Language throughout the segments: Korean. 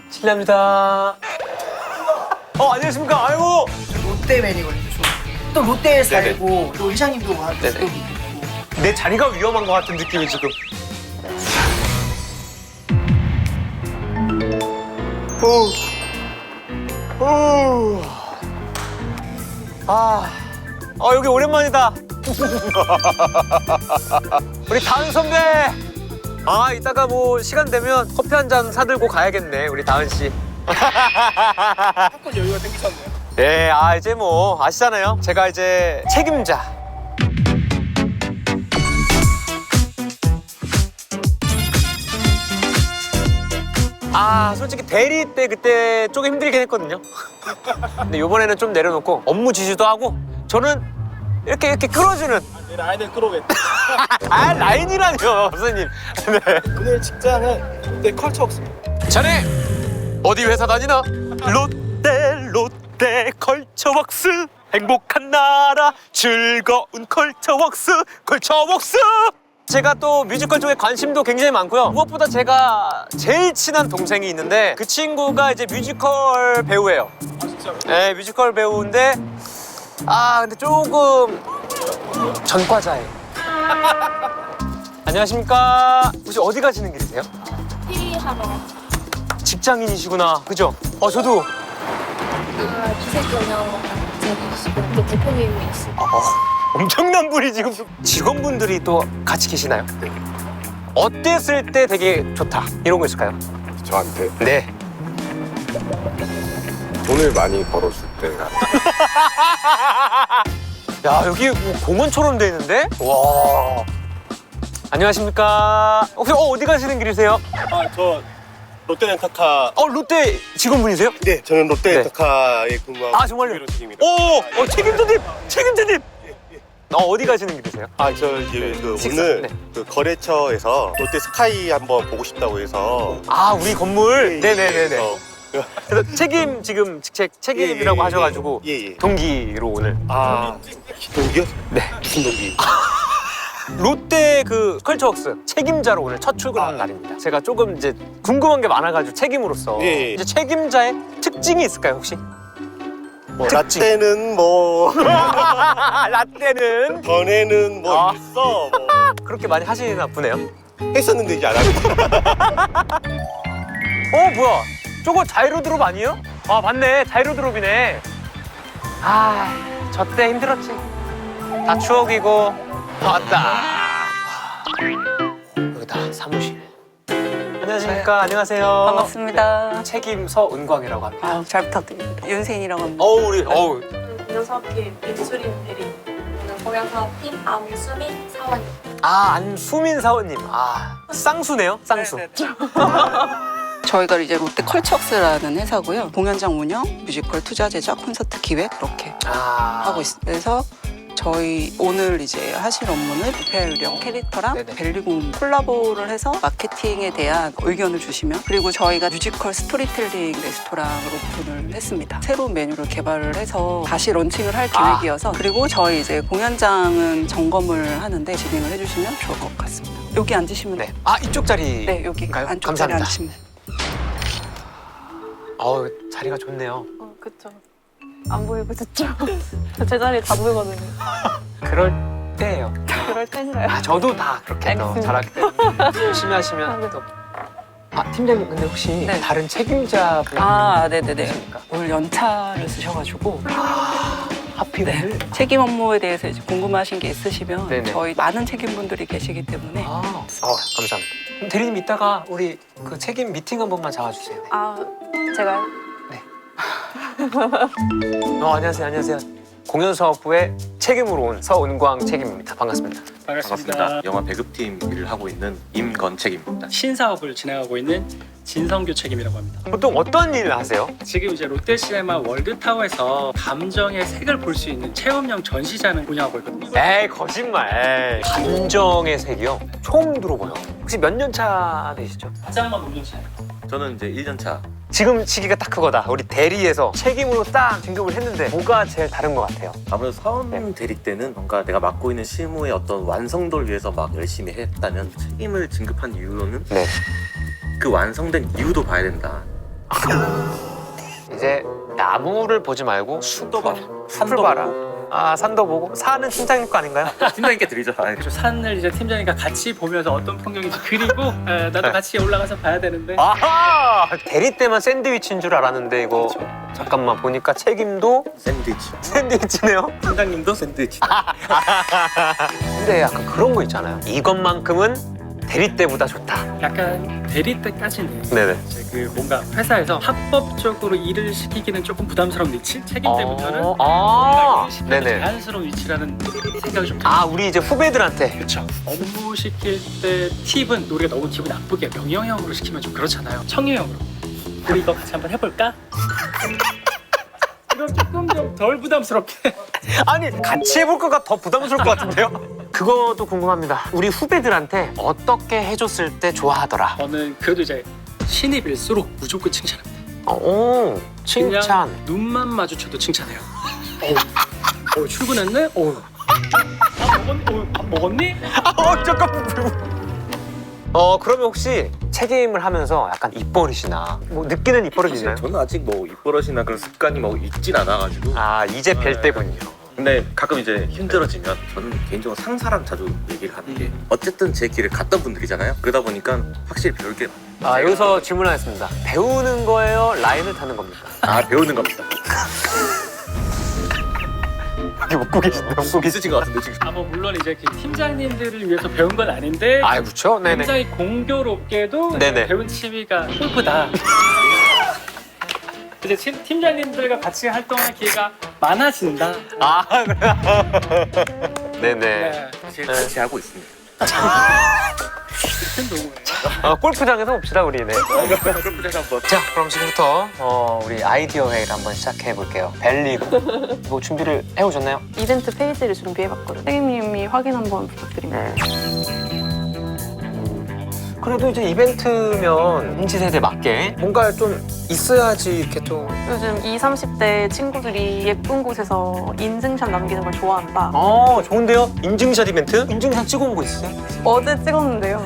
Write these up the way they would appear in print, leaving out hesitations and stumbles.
실례합니다. 안녕하십니까. 아이고. 롯데 매니거든요. 또 롯데에 네네. 살고 또 이사님도 네네. 또 내 자리가 위험한 것 같은 느낌이 지금. 여기 오랜만이다. 우리 다은 선배. 이따가 뭐 시간 되면 커피 한 잔 사들고 가야겠네, 우리 다은 씨. 조금 여유가 생기셨네요. 예, 이제 뭐 아시잖아요. 제가 이제 책임자. 솔직히 대리 때 그때 조금 힘들긴 했거든요. 근데 이번에는 좀 내려놓고 업무 지시도 하고 저는 이렇게 끌어주는. 내 라인을 끌어오겠다. 라인이라뇨, 선생님. 네. 오늘 직장은 롯데 컬처웍스입니다. 자네 어디 회사 다니나? 롯데 컬처웍스. 행복한 나라 즐거운 컬처웍스. 제가 또 뮤지컬 쪽에 관심도 굉장히 많고요. 무엇보다 제가 제일 친한 동생이 있는데 그 친구가 이제 뮤지컬 배우예요. 진짜요? 네, 뮤지컬 배우인데 근데 조금 전과자예요. 안녕하십니까. 혹시 어디 가시는 길이세요? 회의하러 직장인이시구나. 그죠? 저도. 기세 경영 지금 또 대표님이 있습니다. 엄청난 분이 지금 직원분들이 또 같이 계시나요? 어땠을 때 되게 좋다 이런 거 있을까요? 저한테 네. 돈을 많이 벌어줄 때가 야, 여기 뭐 공원처럼 돼 있는데? 와. 안녕하십니까. 혹시 어디 가시는 길이세요? 저 롯데 렌터카. 롯데 직원분이세요? 네, 저는 롯데 네. 렌터카에 근무하고 정말요? 김비로 책임입니다. 책임자님. 어디 가시는 길이세요? 저 이제 식사, 오늘 네. 그 거래처에서 롯데 스카이 한번 보고 싶다고 해서. 우리 건물. 네네네네. 그래서 그래서 책임 직책 책임이라고 예, 예, 하셔가지고 예. 동기로 오늘. 동기요? 네. 무슨 동기? 롯데 그 컬처웍스 책임자로 오늘 첫 출근하는 날입니다. 제가 조금 이제 궁금한 게 많아가지고 책임으로서 예. 이제 책임자의 특징이 있을까요 혹시? 뭐 특징. 라떼는 뭐 라떼는 전에는 뭐 아. 있어 뭐 그렇게 많이 하시나 보네요. 했었는데 이제 안 하고. 뭐야? 저거 자이로드롭 아니에요? 맞네. 자이로드롭이네. 저 때 힘들었지. 다 추억이고. 왔다. 여기다 사무실. 안녕하십니까. 안녕하세요. 반갑습니다. 책임 서은광이라고 합니다. 잘 부탁드립니다. 윤세인이라고 합니다. 공연사업팀 임수린 대리, 공연사업팀 안수민 사원님. 안수민 사원님. 쌍수네요. 쌍수. 저희가 이제 롯데 컬처웍스라는 회사고요. 공연장 운영, 뮤지컬 투자 제작, 콘서트 기획 이렇게 하고 있습니다. 그래서 저희 오늘 이제 하실 업무는 부패유령 캐릭터랑 네네. 벨리곰 콜라보를 해서 마케팅에 대한 의견을 주시면, 그리고 저희가 뮤지컬 스토리텔링 레스토랑으로 오픈을 했습니다. 새로운 메뉴를 개발을 해서 다시 런칭을 할 계획이어서, 그리고 저희 이제 공연장은 점검을 하는데 진행을 해주시면 좋을 것 같습니다. 여기 앉으시면 네. 이쪽 자리. 네, 여기 안쪽 감사합니다. 자리에 앉으시면 돼요. 자리가 좋네요. 그쵸. 안 보이고 좋죠. 제 자리 다 보이거든요. 그럴 때예요. 그럴 텐가요? 저도 다 그렇게 또 알겠습니다. 잘하기 때문에 열심히 하시면 네. 또. 팀장님 근데 혹시 네. 다른 책임자분 네네네. 계십니까? 오늘 연차를 쓰셔가지고 하필 네. 책임 업무에 대해서 이제 궁금하신 게 있으시면 네네. 저희 많은 책임분들이 계시기 때문에 감사합니다. 그럼 대리님 이따가 우리 그 책임 미팅 한 번만 잡아주세요. 제가요? 안녕하세요. 공연사업부의 책임으로 온 서은광 책임입니다. 반갑습니다. 반갑습니다. 영화 배급팀 일을 하고 있는 임건책입니다. 신사업을 진행하고 있는 진성규 책임이라고 합니다. 보통 어떤 일을 하세요? 지금 이제 롯데시네마 월드타워에서 감정의 색을 볼 수 있는 체험형 전시장을 운영하고 있거든요. 에이 거짓말. 감정의 색이요? 처음 들어봐요. 혹시 몇 년 차 되시죠? 가장만 5년 차예요. 저는 이제 1년 차. 지금 시기가 딱 그거다. 우리 대리에서 책임으로 딱 진급을 했는데 뭐가 제일 다른 것 같아요? 아무래도 사원 네. 대리 때는 뭔가 내가 맡고 있는 실무의 어떤 완성도를 위해서 막 열심히 했다면 책임을 진급한 이유로는 네. 그 완성된 이유도 봐야 된다. 이제 나무를 보지 말고 산도 봐라. 산도 봐라. 아, 산도 보고. 산은 팀장님 거 아닌가요? 팀장님께 드리죠. 저 산을 이제 팀장님과 같이 보면서 어떤 풍경인지 그리고 나도 같이 올라가서 봐야 되는데 아하! 대리 때만 샌드위치인 줄 알았는데 이거 잠깐만 보니까 책임도 샌드위치. 샌드위치네요. 팀장님도 샌드위치. 근데 약간 그런 거 있잖아요. 이것만큼은 대리 때보다 좋다. 약간 대리 때까지는 네네. 이제 그 뭔가 회사에서 합법적으로 일을 시키기는 조금 부담스러운 위치? 책임 때부터는 뭔가 일을 시키기 네네. 자연스러운 위치라는 생각이 좀 들어요. 아, 우리 이제 후배들한테. 그렇죠. 업무 시킬 때 팁은 우리가 너무 기분 나쁘게 명령형으로 시키면 좀 그렇잖아요. 청유형으로. 우리 이거 같이 한번 해볼까? 그럼 조금 좀 덜 부담스럽게. 아니, 같이 해볼 거가 더 부담스러울 것 같은데요? 그것도 궁금합니다. 우리 후배들한테 어떻게 해줬을 때 좋아하더라? 저는 그래도 이제 신입일수록 무조건 칭찬합니다. 오, 칭찬. 그냥 눈만 마주쳐도 칭찬해요. 출근했네? 밥 먹었니? 잠깐만. 그러면 혹시 책임을 하면서 약간 입버릇이나 뭐 느끼는 입버릇이 사실 있나요? 저는 아직 뭐 입버릇이나 그런 습관이 뭐 있진 않아가지고. 아, 이제 뵐 때군요. 근데 가끔 이제 힘들어지면 저는 개인적으로 상사랑 자주 얘기를 하는 게 어쨌든 제 길을 갔던 분들이잖아요. 그러다 보니까 확실히 배울 게 많아요. 아, 여기서 질문하겠습니다. 배우는 거예요? 라인을 타는 겁니까? 배우는 겁니다. 이게 먹고 계신데, 먹고 있으신 것 같은데 지금. 뭐 물론 이제 그 팀장님들을 위해서 배운 건 아닌데 아, 그렇죠? 네네. 굉장히 공교롭게도 네네. 배운 취미가 골프다. 이제 팀장님들과 같이 활동할 기회가 많아진다. 아, 그래요? 네네. 네. 사실 같이 하고 있습니다. 큰 도움이에요. 골프장에서 봅시다, 우리. 네. 골프장 한번. 자, 그럼 지금부터 우리 아이디어 회의를 한번 시작해 볼게요. 벨리그. 뭐 준비를 해오셨나요? 이벤트 페이지를 준비해봤거든요. 선생님이 확인 한번 부탁드립니다. 그래도 이제 이벤트면 인지 세대 맞게 뭔가 좀 있어야지 이렇게 또. 요즘 20, 30대 친구들이 예쁜 곳에서 인증샷 남기는 걸 좋아한다. 좋은데요? 인증샷 이벤트? 인증샷 찍어온 거 있어요? 어제 찍었는데요.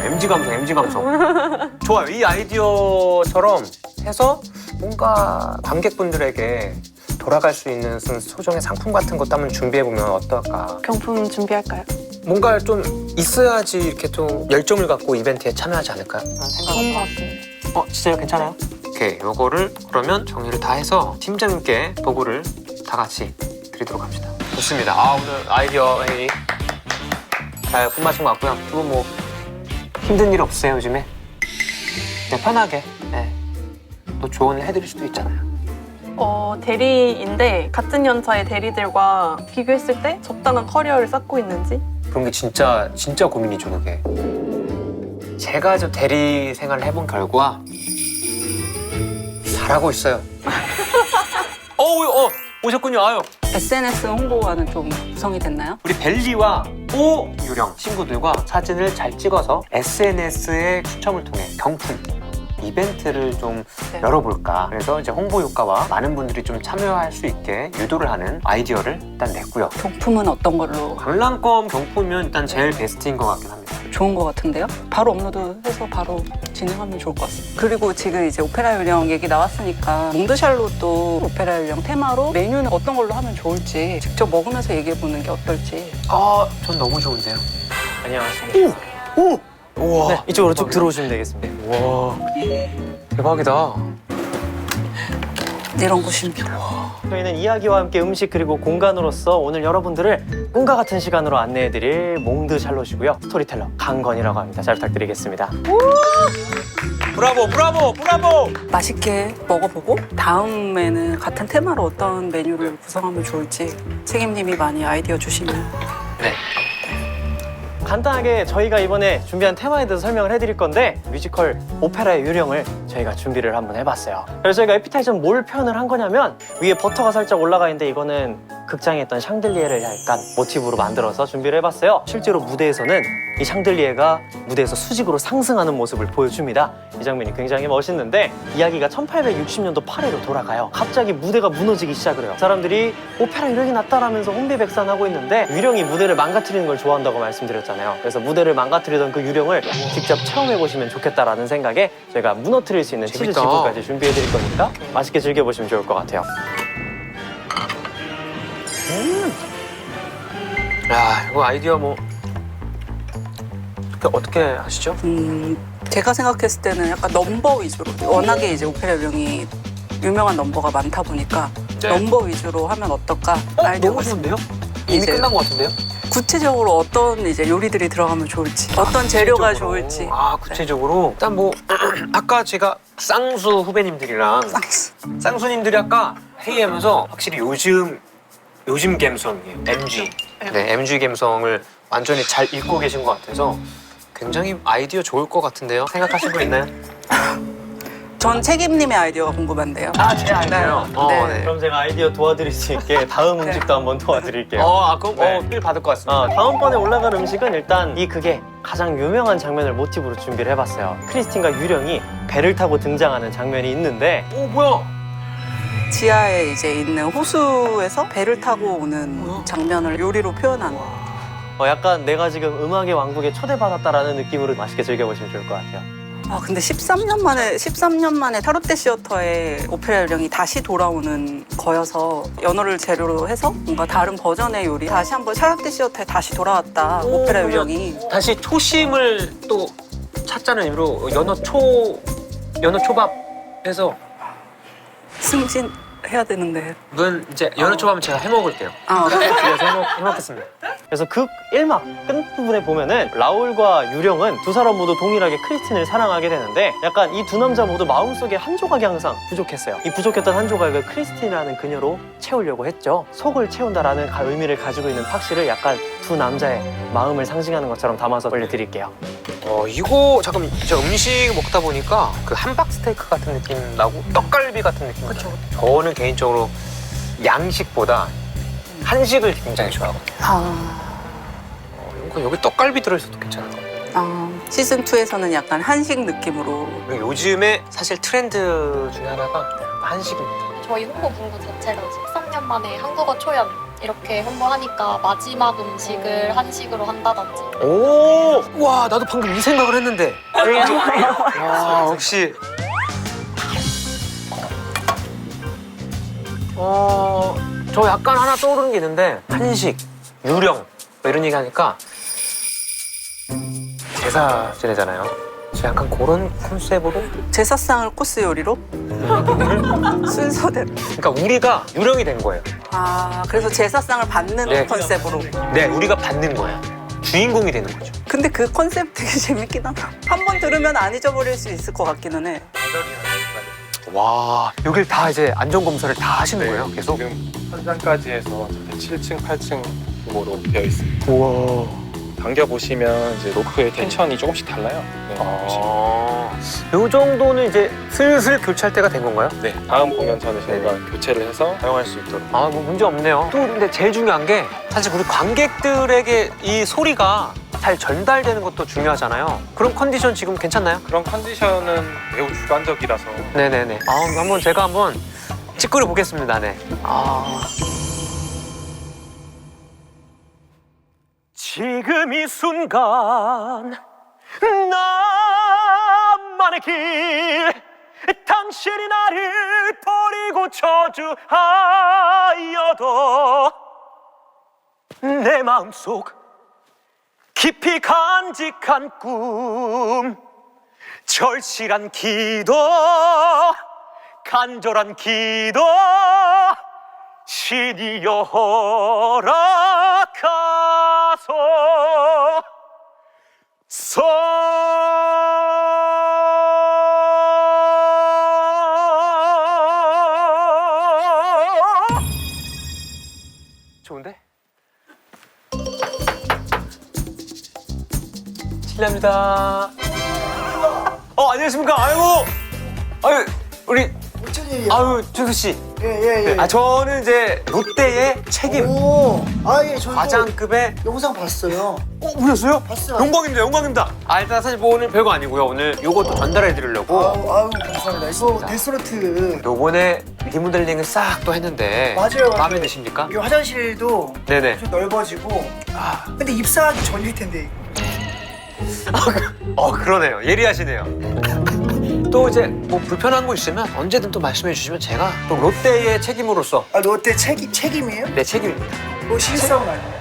MG 감성, MG 감성. 좋아요. 이 아이디어처럼 해서 뭔가 관객분들에게 돌아갈 수 있는 소정의 상품 같은 것도 한번 준비해보면 어떨까. 경품 준비할까요? 뭔가 좀 있어야지 이렇게 또 열정을 갖고 이벤트에 참여하지 않을까요? 그런 생각을. 좋은 것 같습니다. 진짜요? 괜찮아요? 오케이, 요거를 그러면 정리를 다 해서 팀장님께 보고를 다 같이 드리도록 합시다. 좋습니다. 오늘 아이디어 회의 잘 끝마친 것 같고요. 그리고 뭐 힘든 일 없으세요, 요즘에? 그냥 편하게. 네. 또 조언을 해드릴 수도 있잖아요. 대리인데 같은 연차의 대리들과 비교했을 때 적당한 커리어를 쌓고 있는지. 그런 게 진짜 고민이죠, 그게. 제가 저 대리 생활을 해본 결과 잘하고 있어요. 오셨군요. 아유. SNS 홍보와는 좀 구성이 됐나요? 우리 벨리와 오 유령 친구들과 사진을 잘 찍어서 SNS에 추첨을 통해 경품 이벤트를 좀 네. 열어볼까. 그래서 이제 홍보 효과와 많은 분들이 좀 참여할 수 있게 유도를 하는 아이디어를 일단 냈고요. 경품은 어떤 걸로? 관람권 경품이면 일단 제일 베스트인 것 같긴 합니다. 좋은 것 같은데요? 바로 업로드해서 바로 진행하면 좋을 것 같습니다. 그리고 지금 이제 오페라 유령 얘기 나왔으니까 몽드샬롯도 오페라 유령 테마로 메뉴는 어떤 걸로 하면 좋을지 직접 먹으면서 얘기해보는 게 어떨지. 전 너무 좋은데요. 안녕하세요. 우와. 네, 이쪽으로 쭉 들어오시면 되겠습니다. 와, 대박이다. 이런 곳입니다. 저희는 이야기와 함께 음식 그리고 공간으로서 오늘 여러분들을 꿈과 같은 시간으로 안내해드릴 몽드 샬롯이고요. 스토리텔러 강건이라고 합니다. 잘 부탁드리겠습니다. 브라보. 맛있게 먹어보고 다음에는 같은 테마로 어떤 메뉴를 구성하면 좋을지 책임님이 많이 아이디어 주시면. 네. 간단하게 저희가 이번에 준비한 테마에 대해서 설명을 해드릴 건데 뮤지컬 오페라의 유령을 저희가 준비를 한번 해봤어요. 그래서 저희가 에피타이저는 뭘 표현을 한 거냐면 위에 버터가 살짝 올라가 있는데 이거는 극장에 있던 샹들리에를 약간 모티브로 만들어서 준비를 해봤어요. 실제로 무대에서는 이 샹들리에가 무대에서 수직으로 상승하는 모습을 보여줍니다. 이 장면이 굉장히 멋있는데 이야기가 1860년도 파리로 돌아가요. 갑자기 무대가 무너지기 시작을 해요. 사람들이 오페라 유령이 났다라면서 혼비백산하고 있는데 유령이 무대를 망가뜨리는 걸 좋아한다고 말씀드렸잖아요. 그래서 무대를 망가뜨리던 그 유령을 직접 체험해보시면 좋겠다라는 생각에 저희가 무너뜨릴 수 있는 치즈 재밌다. 지붕까지 준비해드릴 거니까 맛있게 즐겨보시면 좋을 것 같아요. 야, 이거 아이디어 뭐 어떻게 하시죠? 제가 생각했을 때는 약간 넘버 위주로 워낙에 이제 오페라 유령이 유명한 넘버가 많다 보니까 네. 넘버 위주로 하면 어떨까 아이디어가 너무 좋은데요? 이미 이제 끝난 것 같은데요? 구체적으로 어떤 이제 요리들이 들어가면 좋을지 어떤 재료가 구체적으로. 좋을지 아, 구체적으로 일단 뭐 아까 제가 쌍수 후배님들이랑 쌍수님들이 아까 회의하면서 확실히 요즘 감성이에요. MG. 네, MG 감성을 완전히 잘 읽고 계신 것 같아서 굉장히 아이디어 좋을 것 같은데요. 생각하신 거 있나요? 전 책임님의 아이디어가 궁금한데요. 제 아이디어요. 네. 그럼 제가 아이디어 도와드릴 수 있게 다음 음식도 한번 도와드릴게요. 그럼 네. 필 받을 것 같습니다. 다음번에 올라갈 음식은 일단 이 극의 가장 유명한 장면을 모티브로 준비를 해봤어요. 크리스틴과 유령이 배를 타고 등장하는 장면이 있는데 뭐야? 지하에 이제 있는 호수에서 배를 타고 오는 장면을 요리로 표현한 약간 내가 지금 음악의 왕국에 초대받았다라는 느낌으로 맛있게 즐겨보시면 좋을 것 같아요. 근데 13년 만에 샤롯테 시어터에 오페라 유령이 다시 돌아오는 거여서 연어를 재료로 해서 뭔가 다른 버전의 요리 다시 한번 샤롯테 시어터에 다시 돌아왔다 오페라 유령이 다시 초심을 또 찾자는 의미로 연어 초밥 해서 승진해야 되는데 이건 이제 연어 초밥은 제가 해먹을게요. 네. 그래서 해먹겠습니다. 그래서 극 1막 끝부분에 보면은 라울과 유령은 두 사람 모두 동일하게 크리스틴을 사랑하게 되는데 약간 이 두 남자 모두 마음속에 한 조각이 항상 부족했어요. 이 부족했던 한 조각을 크리스틴이라는 그녀로 채우려고 했죠. 속을 채운다라는 의미를 가지고 있는 팍시를 약간 두 남자의 마음을 상징하는 것처럼 담아서 올려드릴게요. 이거 잠깐 저 음식 먹다 보니까 그 함박 스테이크 같은 느낌 나고 떡갈비 같은 느낌 나요. 저는 개인적으로 양식보다 한식을 굉장히 좋아하거든요. 이거 여기 떡갈비 들어있어도 괜찮은 것 같아요. 시즌 2에서는 약간 한식 느낌으로 그리고 요즘에 사실 트렌드 중에 하나가 한식입니다. 저희 홍보문구 자체가 13년 만에 한국어 초연 이렇게 홍보하니까 마지막 음식을 한식으로 한다든지 오! 와, 나도 방금 이 생각을 했는데. 와, 역시. 저 약간 하나 떠오르는 게 있는데 한식, 유령 뭐 이런 얘기 하니까 제사 지내잖아요. 저 약간 그런 컨셉으로 제사상을 코스 요리로 순서대로 그러니까 우리가 유령이 된 거예요. 그래서 제사상을 받는 네. 컨셉으로 네, 우리가 받는 거예요. 주인공이 되는 거죠. 근데 그 컨셉 되게 재밌긴 하다. 한 번 들으면 안 잊어버릴 수 있을 것 같기는 해. 와, 여길 다 이제 안전검사를 다 하시는 거예요, 계속? 지금 현장까지 해서 7층, 8층 규모로 되어 있습니다. 우와. 당겨보시면 이제 로프의 텐션이 조금씩 달라요. 네, 보시면. 요 정도는 이제 슬슬 교체할 때가 된 건가요? 네, 다음 공연 전에 저희가 교체를 해서 사용할 수 있도록. 뭐 문제 없네요. 또 근데 제일 중요한 게 사실 우리 관객들에게 이 소리가 잘 전달되는 것도 중요하잖아요. 그런 컨디션 지금 괜찮나요? 그런 컨디션은 매우 주관적이라서 네네네. 한번 제가 한번 찌끄려 보겠습니다. 네. 지금 이 순간 나만의 길 당신이 나를 버리고 저주하여도 내 마음속 깊이 간직한 꿈 절실한 기도 간절한 기도 신이여 허락하소서. 좋은데? 실례합니다. 안녕하십니까. 아유, 우리, 무슨 일이야? 아유, 준수 씨. 예. 아 저는 이제 롯데의 책임 오, 예, 저도 과장급의 영상 봤어요. 보셨어요? 봤어요. 영광입니다, 영광입니다. 일단 사실 뭐 오늘 별거 아니고요. 오늘 요것도 전달해 드리려고. 아유, 감사합니다. 이거 데스노트. 요번에 리모델링을 싹 또 했는데 맞아요. 마음에 드십니까? 이게 화장실도 네네. 좀 넓어지고. 근데 입사하기 전일 텐데. 그러네요. 예리하시네요. 또 이제 뭐 불편한 거 있으면 언제든 또 말씀해 주시면 제가 또 롯데의 책임으로서 롯데 책임이에요? 내 책임입니다. 뭐 신입사원 아니에요?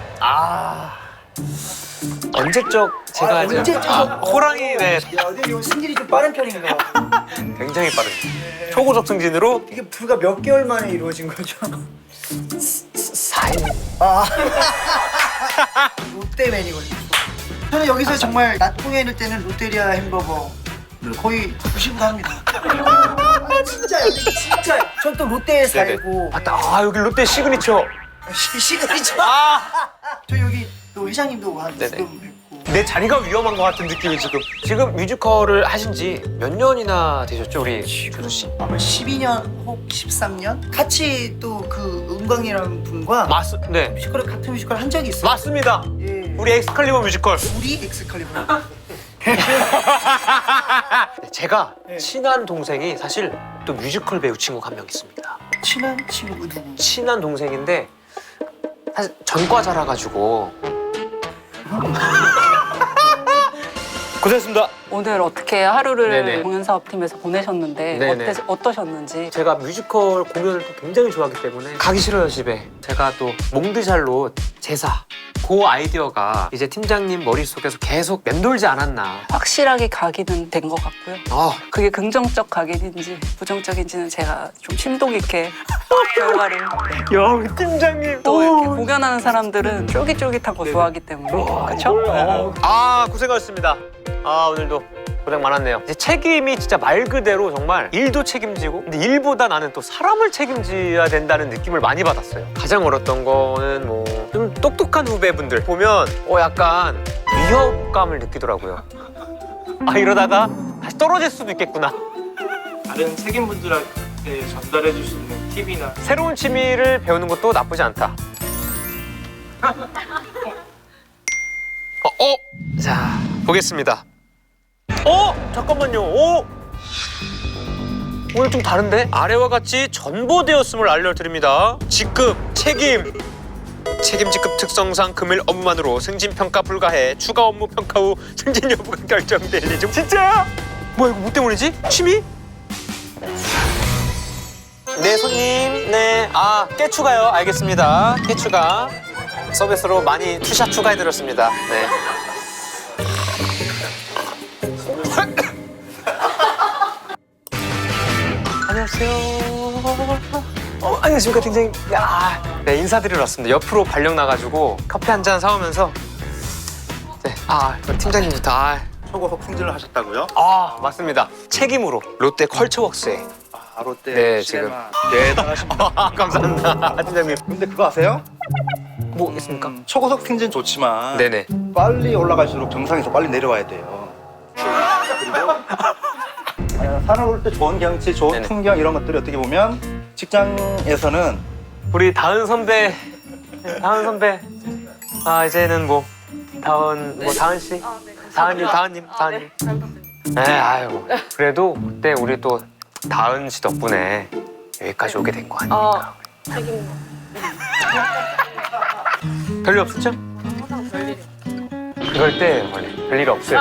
언제적 제가 이제 언제적? 호랑이 네 야, 근데 요 승진이 좀 빠른 편인가? 굉장히 빠릅니다. 초고속 승진으로 이게 불과 몇 개월 만에 이루어진 거죠? 4일. 롯데맨이거든요. 저는 여기서 정말 낮 공연 이럴 때는 롯데리아 햄버거 거의 드시고 갑니다. 진짜요, 진짜요. 전 또 롯데에 살고. 맞다. 여기 롯데 시그니처. 시그니처. 저 여기 또 회장님도 한 네네. 분 뵙고. 내 자리가 위험한 것 같은 느낌이 지금 뮤지컬을 하신 지 몇 년이나 되셨죠, 우리 교수 씨? 아마 12년 혹 13년 같이 또 그 은광이라는 분과 네. 같은 뮤지컬 한 적이 있어요. 맞습니다. 예. 우리 엑스칼리버 뮤지컬. 우리 엑스칼리버. 제가 네. 친한 동생이 사실 또 뮤지컬 배우 친구가 한 명 있습니다. 친한 친구 누구? 친한 동생인데 사실 전과자라 가지고 고생했습니다. 오늘 어떻게 하루를 네네. 공연사업팀에서 보내셨는데 네네. 어떠셨는지. 제가 뮤지컬 공연을 또 굉장히 좋아하기 때문에 가기 싫어요, 집에. 제가 또 몽드샬롯 제사 그 아이디어가 이제 팀장님 머릿속에서 계속 맴돌지 않았나. 확실하게 각인은 된 것 같고요. 그게 긍정적 각인인지 부정적인지는 제가 좀 심도 깊게 결과를. 야, 팀장님. 또 이렇게 공연하는 사람들은 쫄깃쫄깃한 거 좋아하기 때문에. 그렇죠? 고생하셨습니다. 오늘도 고생 많았네요. 이제 책임이 진짜 말 그대로 정말 일도 책임지고 근데 일보다 나는 또 사람을 책임져야 된다는 느낌을 많이 받았어요. 가장 어렸던 거는 뭐 좀 똑똑한 후배분들 보면 약간 위협감을 느끼더라고요. 이러다가 다시 떨어질 수도 있겠구나. 다른 책임분들한테 전달해 줄 수 있는 팁이나 새로운 취미를 배우는 것도 나쁘지 않다. 자, 보겠습니다. 잠깐만요. 오늘 좀 다른데? 아래와 같이 전보되었음을 알려드립니다. 직급, 책임. 책임 직급 특성상 금일 업무만으로 승진 평가 불가해 추가 업무 평가 후 승진 여부가 결정될 예정. 진짜야? 뭐야, 이거 뭐 때문이지? 취미? 네, 손님. 네. 깨추가요. 알겠습니다. 깨추가 서비스로 많이 투샷 추가해드렸습니다. 네. 안녕하세요. 안녕하십니까, 팀장님. 네, 인사드리러 왔습니다. 옆으로 발령 나가지고 커피 한 잔 사오면서. 네, 팀장님부터. 초고속 승진을 하셨다고요? 맞습니다. 책임으로 롯데 컬처웍스에. 롯데 네, 시네마. 대단하십니다. 감사합니다, 팀장님. 근데 그거 아세요? 뭐 있습니까? 초고속 승진 좋지만 네네. 빨리 올라갈수록 정상에서 빨리 내려와야 돼요. 그리고 산을 올 때 좋은 경치, 좋은 네네. 풍경 이런 것들이 어떻게 보면 직장에서는 우리 다은 선배. 이제는 뭐 다은 씨. 다은님. 네, 그래도 그때 우리 또 다은 씨 덕분에 여기까지 오게 된 거 아닙니까? 책임. 별일 없었죠? 항상 별일이. 그럴 때 원래 별일 없어요.